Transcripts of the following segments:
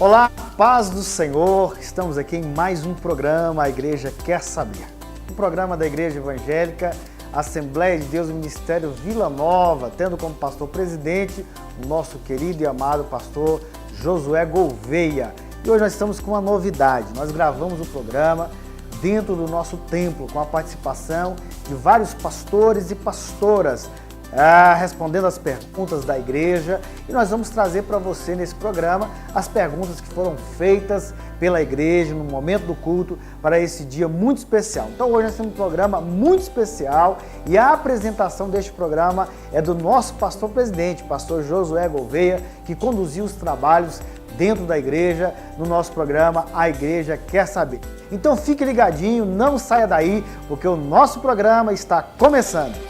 Olá, paz do Senhor, estamos aqui em mais um programa, A Igreja Quer Saber. Um programa da Igreja Evangélica, Assembleia de Deus, Ministério Vila Nova, tendo como pastor presidente o nosso querido e amado pastor Josué Gouveia. E hoje nós estamos com uma novidade, nós gravamos o programa dentro do nosso templo, com a participação de vários pastores e pastoras, respondendo as perguntas da igreja, e nós vamos trazer para você nesse programa as perguntas que foram feitas pela igreja no momento do culto para esse dia muito especial. Então hoje nós temos um programa muito especial e a apresentação deste programa é do nosso pastor presidente, pastor Josué Gouveia, que conduziu os trabalhos dentro da igreja, no nosso programa A Igreja Quer Saber. Então fique ligadinho, não saia daí, porque o nosso programa está começando.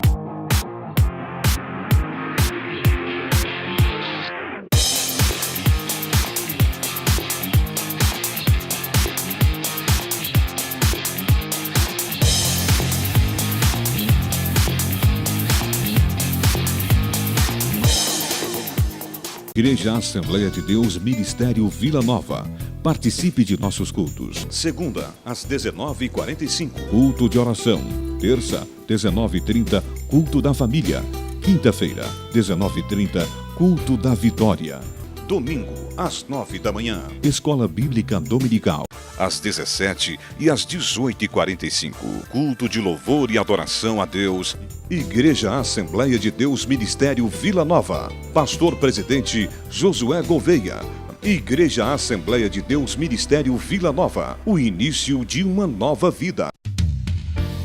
Igreja Assembleia de Deus, Ministério Vila Nova. Participe de nossos cultos. Segunda, às 19h45. Culto de oração. Terça, 19h30, culto da família. Quinta-feira, 19h30, culto da vitória. Domingo, às 9 da manhã. Escola Bíblica Dominical. Às 17h e às 18h45. Culto de louvor e adoração a Deus. Igreja Assembleia de Deus, Ministério Vila Nova. Pastor Presidente Josué Gouveia. Igreja Assembleia de Deus, Ministério Vila Nova. O início de uma nova vida.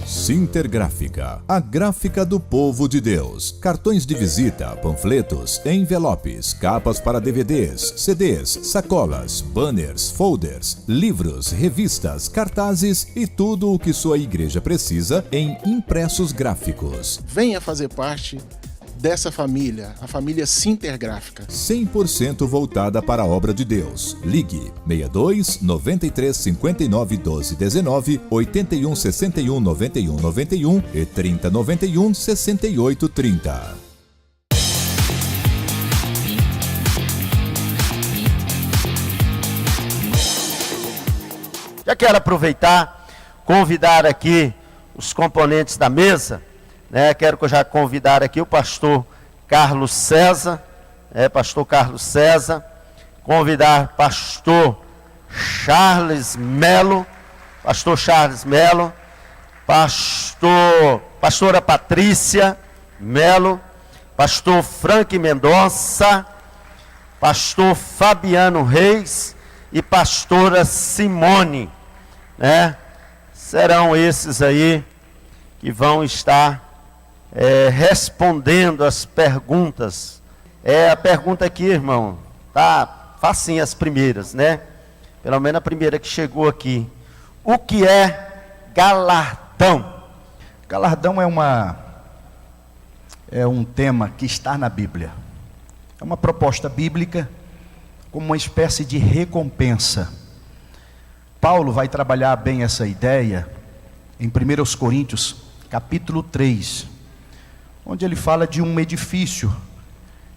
Sintergráfica, a gráfica do povo de Deus. Cartões de visita, panfletos, envelopes, capas para DVDs, CDs, sacolas, banners, folders, livros, revistas, cartazes e tudo o que sua igreja precisa em impressos gráficos. Venha fazer parte dessa família, a família Sintergráfica. 100% voltada para a obra de Deus. Ligue 62 93 59 12 19, 81 61 91 91 e 30 91 68 30. Já quero aproveitar, convidar aqui os componentes da mesa. Quero já convidar aqui o pastor Carlos César, pastor Carlos César, convidar pastor Charles Melo, pastor Charles Melo, pastora Patrícia Melo, pastor Frank Mendonça, pastor Fabiano Reis e pastora Simone, serão esses aí que vão estar respondendo as perguntas. A pergunta aqui, irmão, tá facinho as primeiras, Pelo menos a primeira que chegou aqui. O que é galardão? Galardão é um tema que está na Bíblia. É uma proposta bíblica como uma espécie de recompensa. Paulo vai trabalhar bem essa ideia em 1 Coríntios, capítulo 3, onde ele fala de um edifício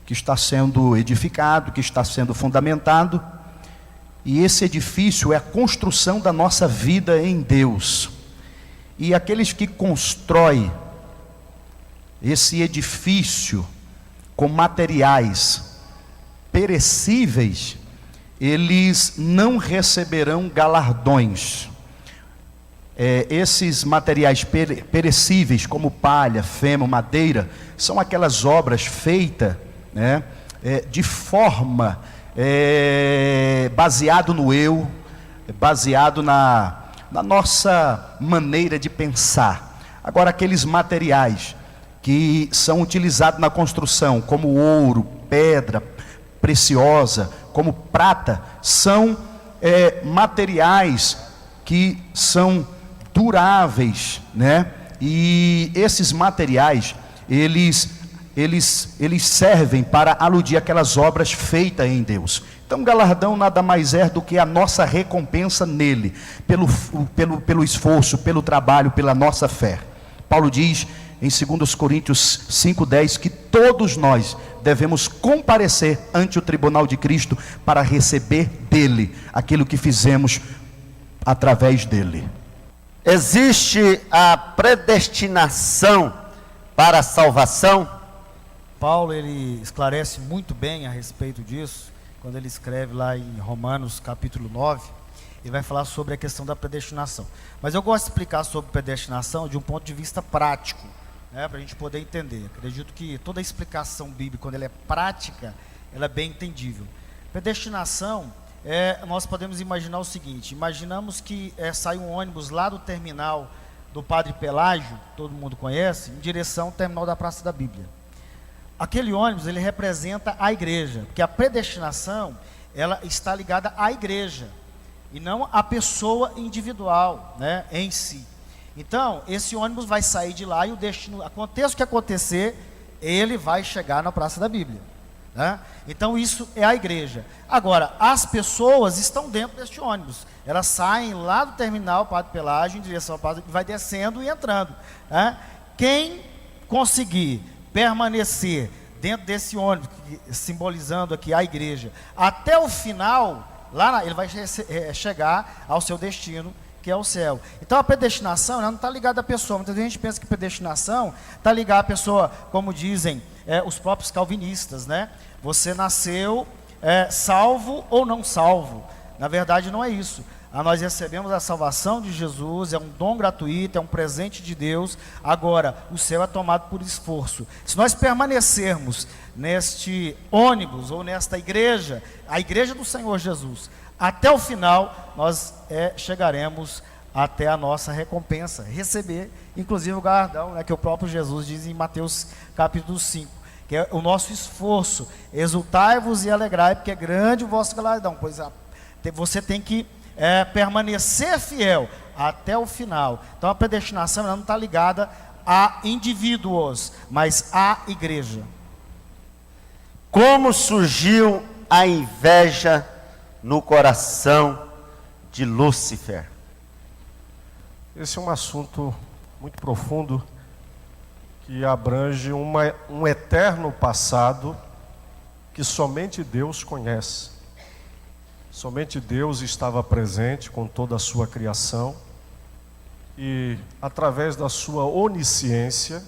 que está sendo edificado, que está sendo fundamentado, e esse edifício é a construção da nossa vida em Deus. E aqueles que constroem esse edifício com materiais perecíveis, eles não receberão galardões. Esses materiais perecíveis, como palha, feno, madeira, são aquelas obras feitas de forma baseado no eu, baseado na nossa maneira de pensar. Agora, aqueles materiais que são utilizados na construção, como ouro, pedra preciosa, como prata, são materiais que são duráveis, E esses materiais, eles servem para aludir aquelas obras feitas em Deus. Então, galardão nada mais é do que a nossa recompensa nele, pelo esforço, pelo trabalho, pela nossa fé. Paulo diz em 2 Coríntios 5,10, que todos nós devemos comparecer ante o tribunal de Cristo para receber dele aquilo que fizemos através dele. Existe a predestinação para a salvação? Paulo, ele esclarece muito bem a respeito disso, quando ele escreve lá em Romanos capítulo 9, ele vai falar sobre a questão da predestinação. Mas eu gosto de explicar sobre predestinação de um ponto de vista prático, né, para a gente poder entender. Acredito que toda a explicação bíblica, quando ela é prática, ela é bem entendível. Predestinação, nós podemos imaginar o seguinte: imaginamos que sai um ônibus lá do terminal do Padre Pelágio, todo mundo conhece, em direção ao terminal da Praça da Bíblia. Aquele ônibus, ele representa a igreja, porque a predestinação, ela está ligada à igreja, e não à pessoa individual, né, em si. Então, esse ônibus vai sair de lá e o destino, aconteça o que acontecer, ele vai chegar na Praça da Bíblia, né? Então, isso é a igreja. Agora, as pessoas estão dentro deste ônibus. Elas saem lá do terminal Padre Pelágio, em direção ao Padre, vai descendo e entrando, né? Quem conseguir permanecer dentro desse ônibus, simbolizando aqui a igreja, até o final, ele vai chegar ao seu destino, que é o céu. Então a predestinação, ela não está ligada à pessoa. Muita gente pensa que predestinação está ligada à pessoa, como dizem os próprios calvinistas, né? Você nasceu salvo ou não salvo. Na verdade não é isso. Nós recebemos a salvação de Jesus, é um dom gratuito, é um presente de Deus. Agora, o céu é tomado por esforço. Se nós permanecermos neste ônibus ou nesta igreja, a igreja do Senhor Jesus, até o final, nós chegaremos até a nossa recompensa, receber, inclusive o galardão, né, que o próprio Jesus diz em Mateus capítulo 5, que é o nosso esforço. Exultai-vos e alegrai, porque é grande o vosso galardão. Pois você tem que permanecer fiel até o final. Então a predestinação não está ligada a indivíduos, mas à igreja. Como surgiu a inveja no coração de Lúcifer? Esse é um assunto muito profundo que abrange um eterno passado que somente Deus conhece. Somente Deus estava presente com toda a sua criação e, através da sua onisciência,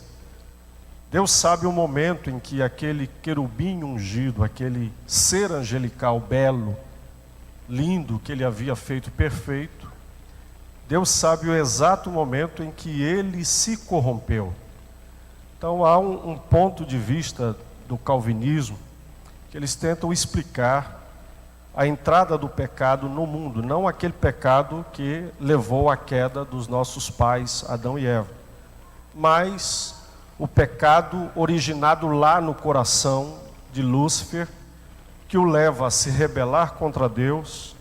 Deus sabe o momento em que aquele querubim ungido, aquele ser angelical belo, lindo, que ele havia feito perfeito, Deus sabe o exato momento em que ele se corrompeu. Então há um ponto de vista do calvinismo que eles tentam explicar a entrada do pecado no mundo, não aquele pecado que levou à queda dos nossos pais, Adão e Eva, mas o pecado originado lá no coração de Lúcifer, que o leva a se rebelar contra Deus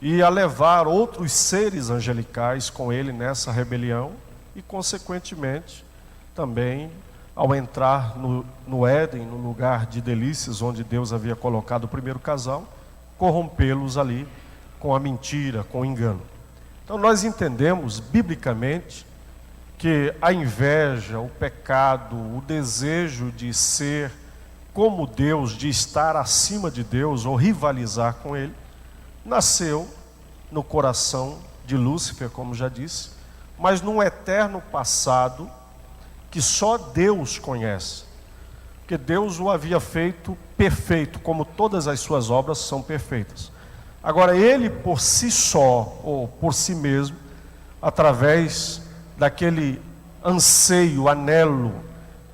e a levar outros seres angelicais com ele nessa rebelião e, consequentemente, também ao entrar no Éden, no lugar de delícias onde Deus havia colocado o primeiro casal, corrompê-los ali com a mentira, com o engano. Então nós entendemos biblicamente que a inveja, o pecado, o desejo de ser como Deus, de estar acima de Deus ou rivalizar com Ele, nasceu no coração de Lúcifer, como já disse, mas num eterno passado que só Deus conhece. Porque Deus o havia feito perfeito, como todas as suas obras são perfeitas. Agora, ele por si só, ou por si mesmo, através daquele anseio, anelo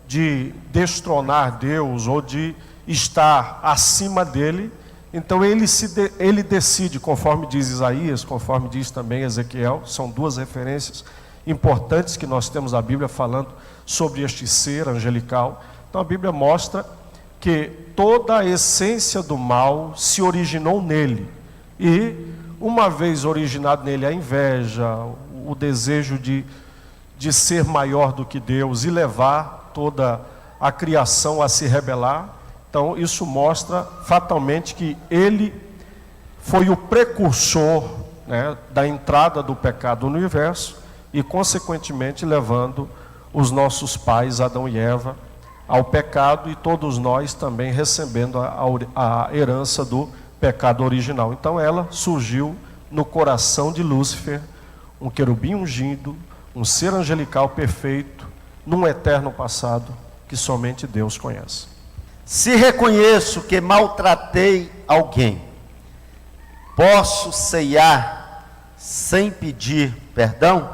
de destronar Deus, ou de estar acima dele, então ele decide, conforme diz Isaías, conforme diz também Ezequiel, são duas referências importantes que nós temos na Bíblia falando sobre este ser angelical. Então a Bíblia mostra que toda a essência do mal se originou nele. E uma vez originado nele a inveja, o desejo de ser maior do que Deus e levar toda a criação a se rebelar, então isso mostra fatalmente que ele foi o precursor, né, da entrada do pecado no universo e consequentemente levando os nossos pais, Adão e Eva, ao pecado, e todos nós também recebendo a herança do pecado original. Então ela surgiu no coração de Lúcifer, um querubim ungido, um ser angelical perfeito, num eterno passado que somente Deus conhece. Se reconheço que maltratei alguém, posso ceiar sem pedir perdão?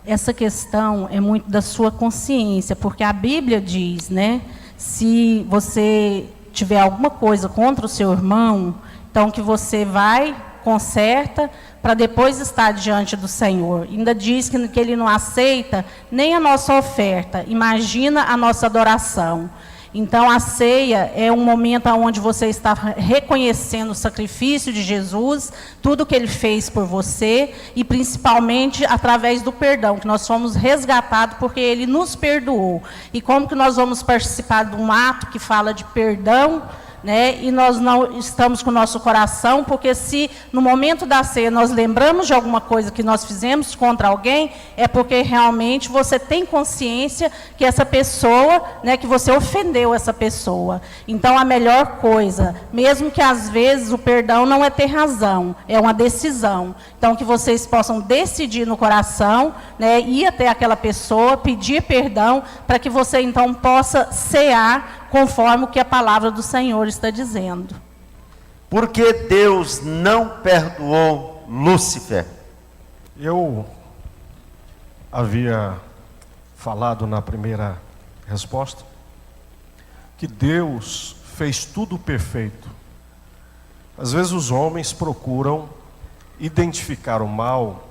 Essa questão é muito da sua consciência, porque a Bíblia diz, né? Se você tiver alguma coisa contra o seu irmão, então que você vai, conserta, para depois estar diante do Senhor. Ainda diz que Ele não aceita nem a nossa oferta, imagina a nossa adoração. Então a ceia é um momento onde você está reconhecendo o sacrifício de Jesus, tudo que Ele fez por você, e principalmente através do perdão, que nós fomos resgatados porque Ele nos perdoou. E como que nós vamos participar de um ato que fala de perdão, né? E nós não estamos com o nosso coração, porque se no momento da ceia nós lembramos de alguma coisa que nós fizemos contra alguém, é porque realmente você tem consciência que essa pessoa, né, que você ofendeu essa pessoa. Então a melhor coisa, mesmo que às vezes o perdão não é ter razão, é uma decisão. Então que vocês possam decidir no coração, né, ir até aquela pessoa, pedir perdão, para que você então possa cear conforme o que a palavra do Senhor está dizendo. Por que Deus não perdoou Lúcifer? Eu havia falado na primeira resposta que Deus fez tudo perfeito. Às vezes os homens procuram identificar o mal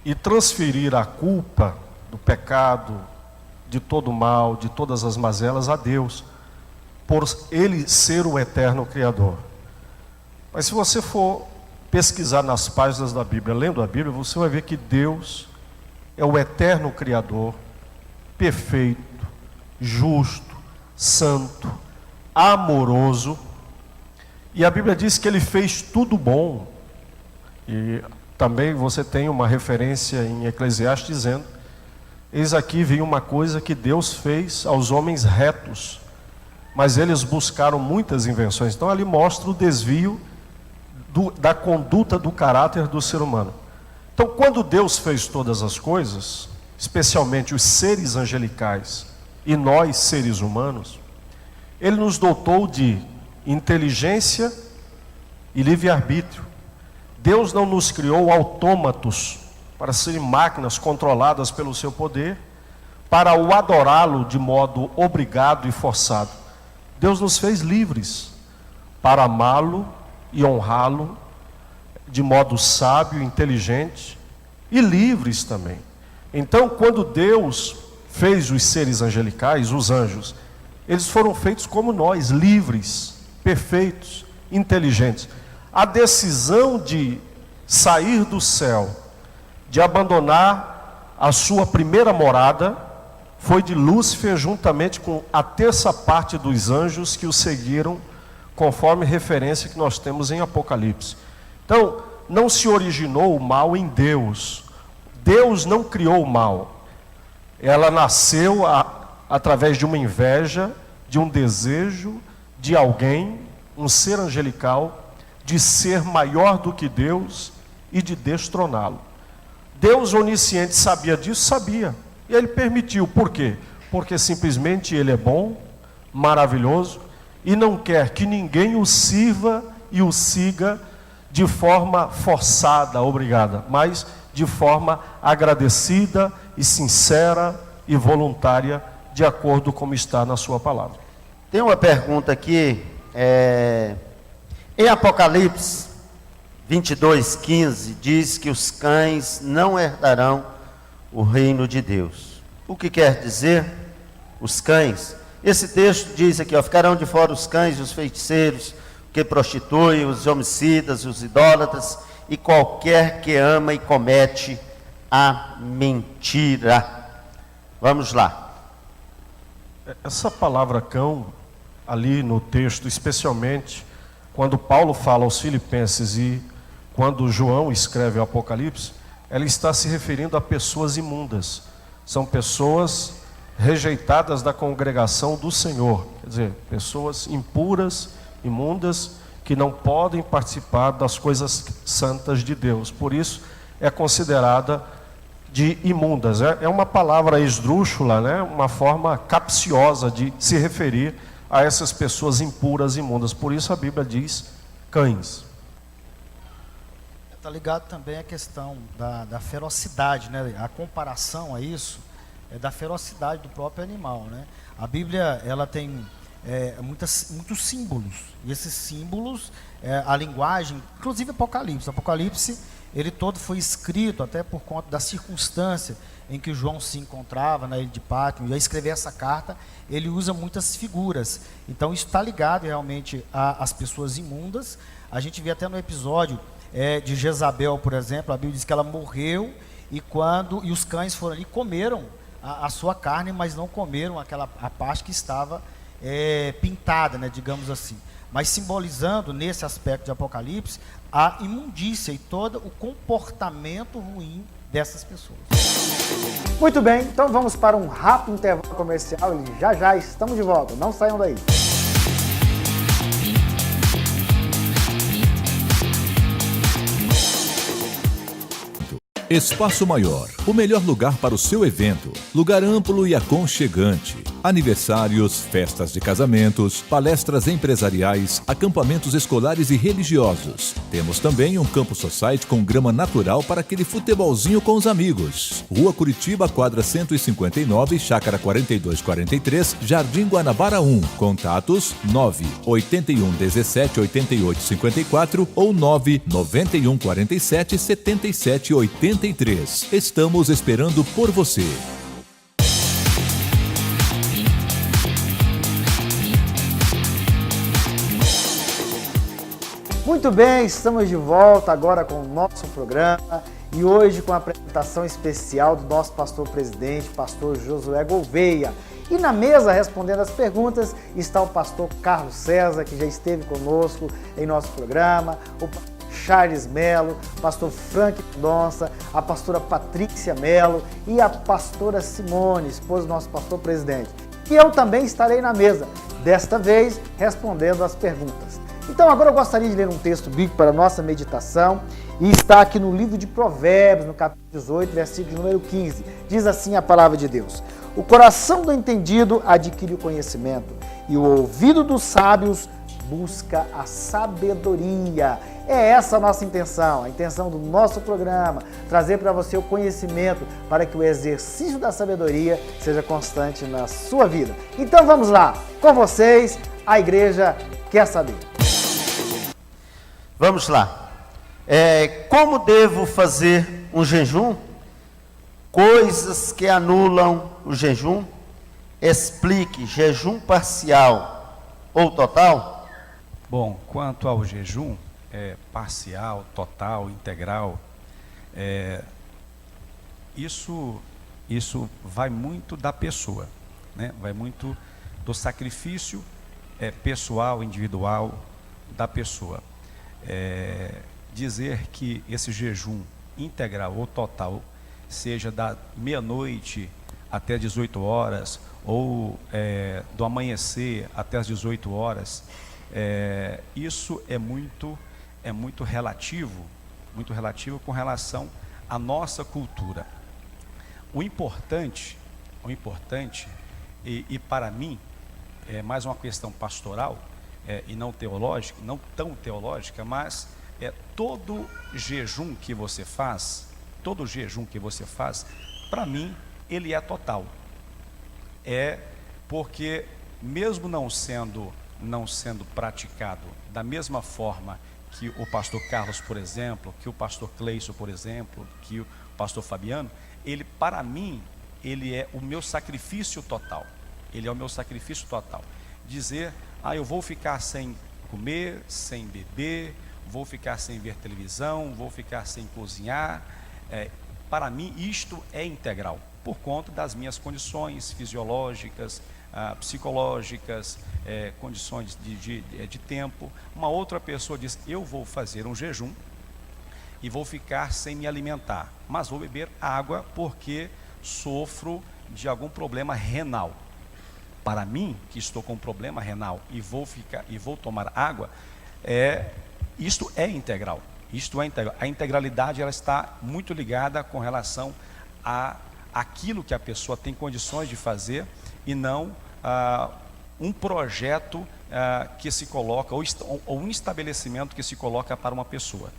e transferir a culpa do pecado, de todo o mal, de todas as mazelas a Deus, por Ele ser o eterno Criador. Mas se você for pesquisar nas páginas da Bíblia, lendo a Bíblia, você vai ver que Deus é o eterno Criador, perfeito, justo, santo, amoroso, e a Bíblia diz que Ele fez tudo bom. E também você tem uma referência em Eclesiastes dizendo: eis aqui vem uma coisa que Deus fez aos homens retos, mas eles buscaram muitas invenções. Então ali mostra o desvio da conduta do caráter do ser humano. Então quando Deus fez todas as coisas, especialmente os seres angelicais e nós seres humanos, Ele nos dotou de inteligência e livre-arbítrio. Deus não nos criou autômatos para serem máquinas controladas pelo seu poder, para o adorá-lo de modo obrigado e forçado. Deus nos fez livres para amá-lo e honrá-lo de modo sábio, inteligente e livres também. Então, quando Deus fez os seres angelicais, os anjos, eles foram feitos como nós, livres, perfeitos, inteligentes. A decisão de sair do céu, de abandonar a sua primeira morada, foi de Lúcifer, juntamente com a terça parte dos anjos que o seguiram, conforme referência que nós temos em Apocalipse. Então, não se originou o mal em Deus. Deus não criou o mal. Ela nasceu através de uma inveja, de um desejo de alguém, um ser angelical, de ser maior do que Deus e de destroná-lo. Deus onisciente sabia disso? Sabia. E Ele permitiu. Por quê? Porque simplesmente Ele é bom, maravilhoso, e não quer que ninguém o sirva e o siga de forma forçada, obrigada, mas de forma agradecida e sincera e voluntária, de acordo com como está na sua palavra. Tem uma pergunta aqui, em Apocalipse 22:15, diz que os cães não herdarão o reino de Deus. O que quer dizer os cães? Esse texto diz aqui, ficarão de fora os cães e os feiticeiros, que prostituem, os homicidas, os idólatras, e qualquer que ama e comete a mentira. Vamos lá. Essa palavra cão, ali no texto, especialmente quando Paulo fala aos Filipenses e quando João escreve o Apocalipse, ela está se referindo a pessoas imundas, são pessoas rejeitadas da congregação do Senhor, quer dizer, pessoas impuras, imundas, que não podem participar das coisas santas de Deus. Por isso é considerada de imundas. É uma palavra esdrúxula, né? Uma forma capciosa de se referir a essas pessoas impuras e imundas. Por isso a Bíblia diz cães. Está ligado também a questão da ferocidade, né? A comparação a isso é da ferocidade do próprio animal, né? A Bíblia, ela tem muitos símbolos, e esses símbolos, a linguagem, inclusive Apocalipse, ele todo foi escrito até por conta da circunstância em que João se encontrava na ilha de Patmos, e ao escrever essa carta, ele usa muitas figuras. Então isso está ligado realmente às pessoas imundas. A gente vê até no episódio de Jezabel, por exemplo, a Bíblia diz que ela morreu, e os cães foram ali e comeram a sua carne, mas não comeram a parte que estava pintada, né, digamos assim. Mas simbolizando, nesse aspecto de Apocalipse, a imundícia e todo o comportamento ruim dessas pessoas. Muito bem, então vamos para um rápido intervalo comercial e já estamos de volta. Não saiam daí. Espaço Maior, o melhor lugar para o seu evento. Lugar amplo e aconchegante. Aniversários, festas de casamentos, palestras empresariais, acampamentos escolares e religiosos. Temos também um campo society com grama natural para aquele futebolzinho com os amigos. Rua Curitiba, quadra 159, chácara 4243, Jardim Guanabara 1. Contatos 981 17 88 54 ou 991 47 77 83. Estamos esperando por você. Muito bem, estamos de volta agora com o nosso programa e hoje com a apresentação especial do nosso pastor presidente, pastor Josué Gouveia. E na mesa, respondendo as perguntas, está o pastor Carlos César, que já esteve conosco em nosso programa, o pastor Charles Melo, o pastor Frank Mendonça, a pastora Patrícia Melo e a pastora Simone, esposa do nosso pastor presidente. E eu também estarei na mesa, desta vez respondendo as perguntas. Então agora eu gostaria de ler um texto bíblico para a nossa meditação, e está aqui no livro de Provérbios, no capítulo 18, versículo número 15. Diz assim a palavra de Deus: o coração do entendido adquire o conhecimento, e o ouvido dos sábios busca a sabedoria. É essa a nossa intenção, a intenção do nosso programa, trazer para você o conhecimento para que o exercício da sabedoria seja constante na sua vida. Então vamos lá, com vocês, a igreja quer saber. Vamos lá. Como devo fazer um jejum? Coisas que anulam o jejum? Explique, jejum parcial ou total? Bom, quanto ao jejum, parcial, total, integral, isso vai muito da pessoa, né? Vai muito do sacrifício pessoal, individual da pessoa. Dizer que esse jejum integral ou total seja da meia-noite até 18 horas ou do amanhecer até as 18 horas, isso é muito relativo com relação à nossa cultura. O importante e para mim é mais uma questão pastoral e não teológica, não tão teológica, mas todo jejum que você faz, para mim ele é total. Porque mesmo não sendo praticado da mesma forma que o pastor Carlos, por exemplo, que o pastor Cleison, por exemplo, que o pastor Fabiano, para mim, ele é o meu sacrifício total. Ele é o meu sacrifício total. Dizer, eu vou ficar sem comer, sem beber, vou ficar sem ver televisão, vou ficar sem cozinhar. Para mim, isto é integral, por conta das minhas condições fisiológicas, psicológicas, condições de tempo. Uma outra pessoa diz, eu vou fazer um jejum e vou ficar sem me alimentar, mas vou beber água porque sofro de algum problema renal. Para mim, que estou com um problema renal e vou tomar água, isto é integral. Isto é integral. A integralidade, ela está muito ligada com relação a aquilo que a pessoa tem condições de fazer e não um projeto que se coloca, ou um estabelecimento que se coloca para uma pessoa.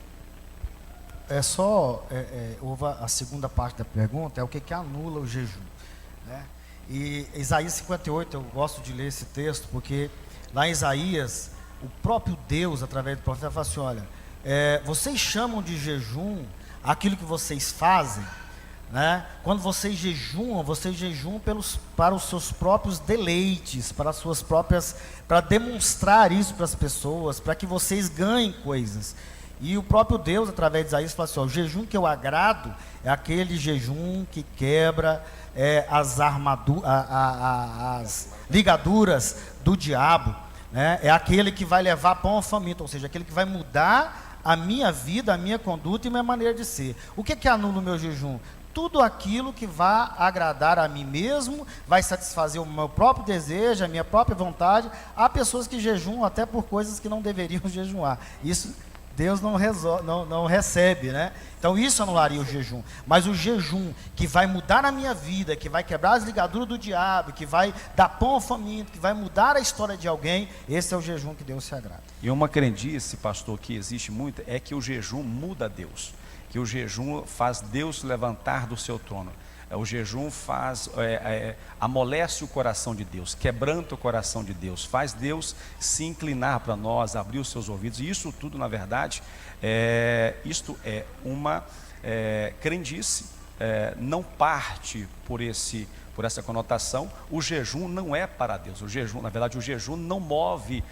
Houve a segunda parte da pergunta, é o que anula o jejum, né? E Isaías 58, eu gosto de ler esse texto, porque lá em Isaías, o próprio Deus, através do profeta, fala assim, olha, vocês chamam de jejum aquilo que vocês fazem, né? Quando vocês jejuam para os seus próprios deleites, para demonstrar isso para as pessoas, para que vocês ganhem coisas. E o próprio Deus, através de Isaías, fala assim, o jejum que eu agrado é aquele jejum que quebra as ligaduras do diabo, né? É aquele que vai levar pão ao faminto, ou seja, aquele que vai mudar a minha vida, a minha conduta e a minha maneira de ser. O que anula o meu jejum? Tudo aquilo que vai agradar a mim mesmo, vai satisfazer o meu próprio desejo, a minha própria vontade. Há pessoas que jejuam até por coisas que não deveriam jejuar. Isso Deus não recebe, né? Então isso anularia o jejum. Mas o jejum que vai mudar a minha vida, que vai quebrar as ligaduras do diabo, que vai dar pão ao faminto, que vai mudar a história de alguém, esse é o jejum que Deus se agrada. E uma crendice, pastor, que existe muito, é que o jejum muda Deus. Que o jejum faz Deus levantar do seu trono. O jejum amolece o coração de Deus, quebranta o coração de Deus, faz Deus se inclinar para nós, abrir os seus ouvidos. E isso tudo, na verdade, isto é uma crendice, não parte por essa conotação. O jejum não é para Deus. O jejum, na verdade, o jejum não move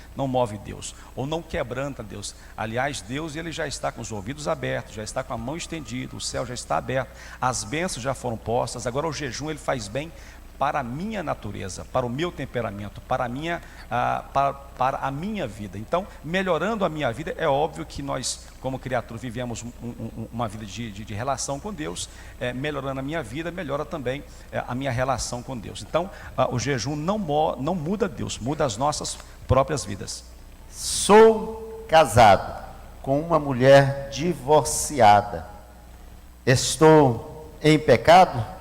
Deus, ou não quebranta Deus. Aliás, Deus, ele já está com os ouvidos abertos, já está com a mão estendida, o céu já está aberto, as bênçãos já foram postas. Agora o jejum, ele faz bem para a minha natureza, para o meu temperamento, para a minha vida. Então, melhorando a minha vida, é óbvio que nós, como criatura, vivemos uma vida de relação com Deus. Melhorando a minha vida, melhora também a minha relação com Deus. Então, o jejum não muda Deus, muda as nossas próprias vidas. Sou casado com uma mulher divorciada. Estou em pecado?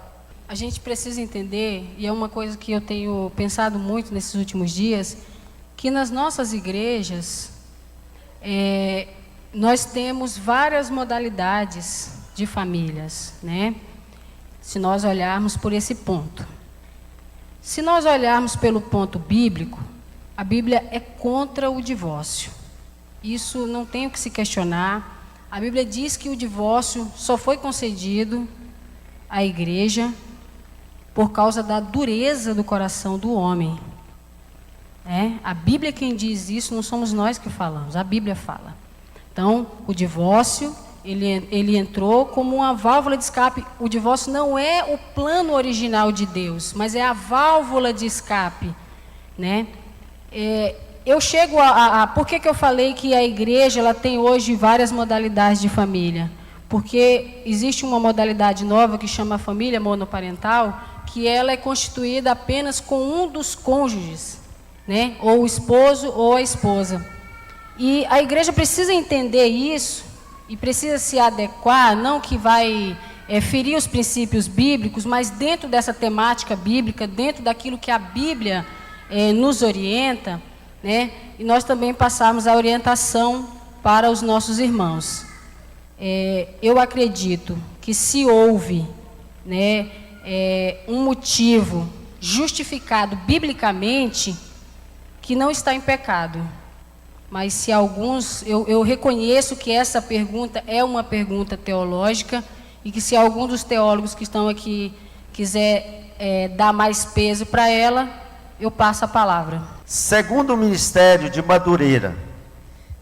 A gente precisa entender, e é uma coisa que eu tenho pensado muito nesses últimos dias, que nas nossas igrejas, nós temos várias modalidades de famílias, né? Se nós olharmos por esse ponto. Se nós olharmos pelo ponto bíblico, a Bíblia é contra o divórcio. Isso não tem o que se questionar. A Bíblia diz que o divórcio só foi concedido à igreja por causa da dureza do coração do homem. A Bíblia quem diz isso, não somos nós que falamos, a Bíblia fala. Então, o divórcio, ele entrou como uma válvula de escape. O divórcio não é o plano original de Deus, mas é a válvula de escape, né? Eu chego por que eu falei que a igreja ela tem hoje várias modalidades de família? Porque existe uma modalidade nova que chama família monoparental, que ela é constituída apenas com um dos cônjuges, né? Ou o esposo ou a esposa. E a igreja precisa entender isso e precisa se adequar, não que vai ferir os princípios bíblicos, mas dentro dessa temática bíblica, dentro daquilo que a Bíblia nos orienta, né? E nós também passarmos a orientação para os nossos irmãos. Eu acredito que se houve, né, um motivo justificado biblicamente, que não está em pecado. Mas se alguns, eu reconheço que essa pergunta é uma pergunta teológica, e que se algum dos teólogos que estão aqui quiser dar mais peso para ela, eu passo a palavra. Segundo o Ministério de Madureira,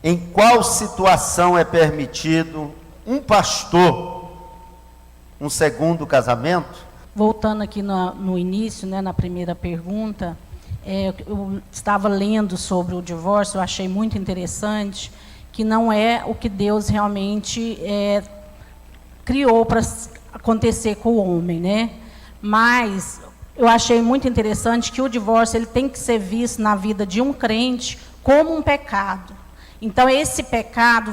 em qual situação é permitido um pastor um segundo casamento? Voltando aqui no início, né, na primeira pergunta, eu estava lendo sobre o divórcio, eu achei muito interessante, que não é o que Deus realmente criou para acontecer com o homem, né? mas eu achei muito interessante que o divórcio ele tem que ser visto na vida de um crente como um pecado. Então, esse pecado,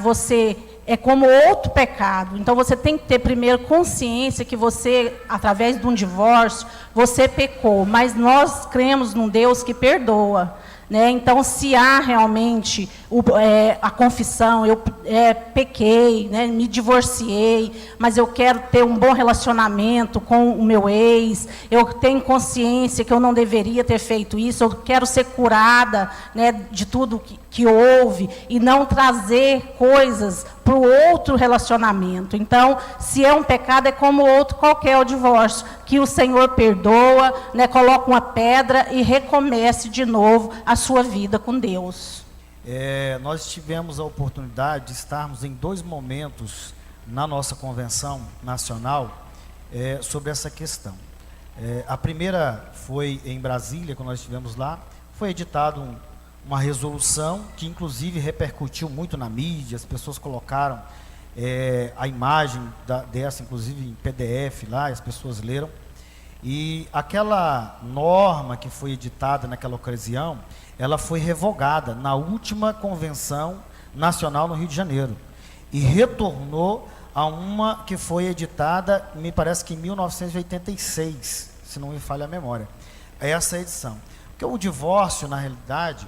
é como outro pecado. Então, você tem que ter primeiro consciência que você, através de um divórcio, você pecou. Mas nós cremos num Deus que perdoa. Né? Então, se há realmente a confissão, eu pequei, né? Me divorciei, mas eu quero ter um bom relacionamento com o meu ex, eu tenho consciência que eu não deveria ter feito isso, eu quero ser curada, né, de tudo que houve, e não trazer coisas para o outro relacionamento. Então, se é um pecado, é como outro qualquer, o divórcio, que o Senhor perdoa, né, coloca uma pedra e recomece de novo a sua vida com Deus. Nós tivemos a oportunidade de estarmos em 2 momentos na nossa convenção nacional sobre essa questão. A primeira foi em Brasília, quando nós estivemos lá, foi editado uma resolução que inclusive repercutiu muito na mídia, as pessoas colocaram a imagem dessa, inclusive em PDF lá, as pessoas leram, e aquela norma que foi editada naquela ocasião, ela foi revogada na última convenção nacional no Rio de Janeiro, e retornou a uma que foi editada, me parece que em 1986, se não me falha a memória, essa edição. Porque o divórcio, na realidade,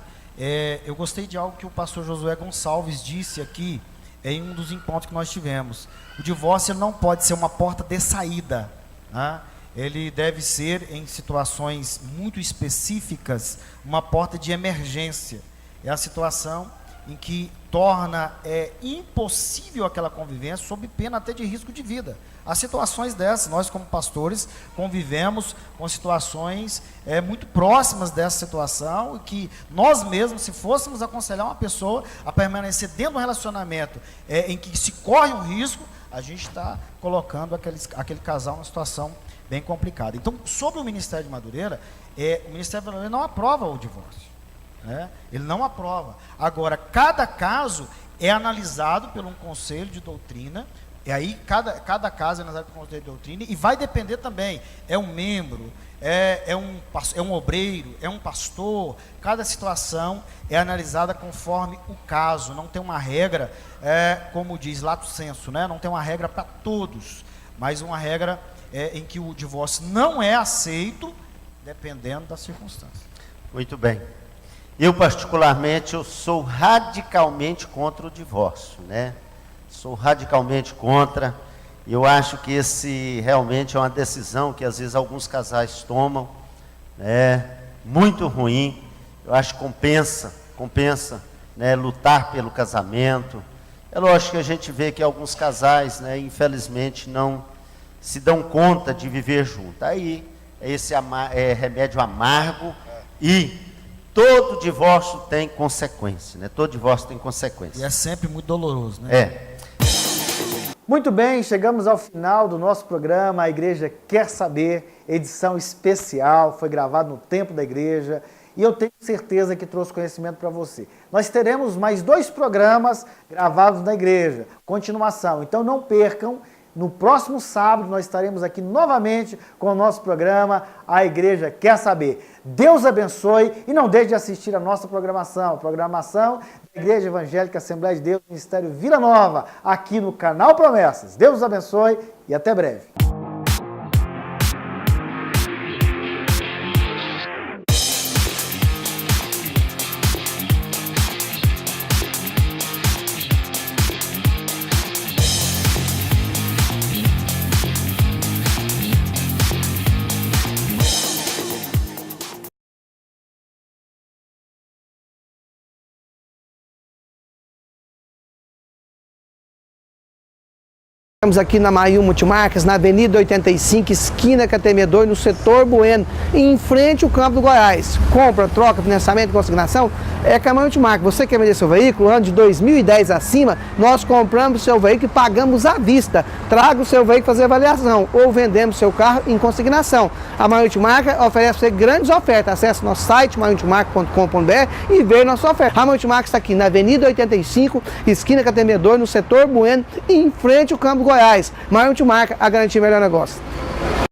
eu gostei de algo que o pastor Josué Gonçalves disse aqui, em um dos encontros que nós tivemos. O divórcio não pode ser uma porta de saída, né? Ele deve ser, em situações muito específicas, uma porta de emergência. É a situação em que torna impossível aquela convivência, sob pena até de risco de vida. Há situações dessas, nós como pastores convivemos com situações muito próximas dessa situação, e que nós mesmos, se fôssemos aconselhar uma pessoa a permanecer dentro de um relacionamento em que se corre um risco, a gente está colocando aquele casal numa situação bem complicada. Então, sobre o Ministério de Madureira, o Ministério de Madureira não aprova o divórcio, né? Ele não aprova. Agora, cada caso é analisado por um conselho de doutrina, e aí cada caso é analisado pelo conselho de doutrina, e vai depender também, é um membro, é um obreiro, é um pastor, cada situação é analisada conforme o caso, não tem uma regra, como diz lato sensu, né? Não tem uma regra para todos, mas uma regra em que o divórcio não é aceito, dependendo da circunstância. Muito bem. Eu, particularmente, eu sou radicalmente contra o divórcio, né? Sou radicalmente contra. Eu acho que esse realmente é uma decisão que, às vezes, alguns casais tomam, né? Muito ruim. Eu acho que compensa, né, lutar pelo casamento. É lógico que a gente vê que alguns casais, né, infelizmente, não se dão conta de viver junto. Aí, esse remédio amargo, e todo divórcio tem consequência, né? Todo divórcio tem consequência. E é sempre muito doloroso, né? Muito bem, chegamos ao final do nosso programa, A Igreja Quer Saber, edição especial, foi gravado no Templo da Igreja, e eu tenho certeza que trouxe conhecimento para você. Nós teremos mais 2 programas gravados na igreja, continuação, então não percam. No próximo sábado nós estaremos aqui novamente com o nosso programa A Igreja Quer Saber. Deus abençoe e não deixe de assistir a nossa programação da Igreja Evangélica Assembleia de Deus, Ministério Vila Nova, aqui no canal Promessas. Deus abençoe e até breve. Estamos aqui na Mail Multimarcas, na Avenida 85, esquina Catemedor, no setor Bueno, em frente ao Campo do Goiás. Compra, troca, financiamento, consignação, é com a Mail Multimarcas. Você quer vender seu veículo, ano de 2010 acima, nós compramos o seu veículo e pagamos à vista. Traga o seu veículo fazer avaliação ou vendemos seu carro em consignação. A Mail Multimarcas oferece para você grandes ofertas. Acesse nosso site, mailmultimarcas.com.br, e veja nossa oferta. A Mail Multimarcas está aqui na Avenida 85, esquina Catemedor, no setor Bueno, em frente ao Campo do Goiás. Mail Multimarcas, a garantia melhor negócio.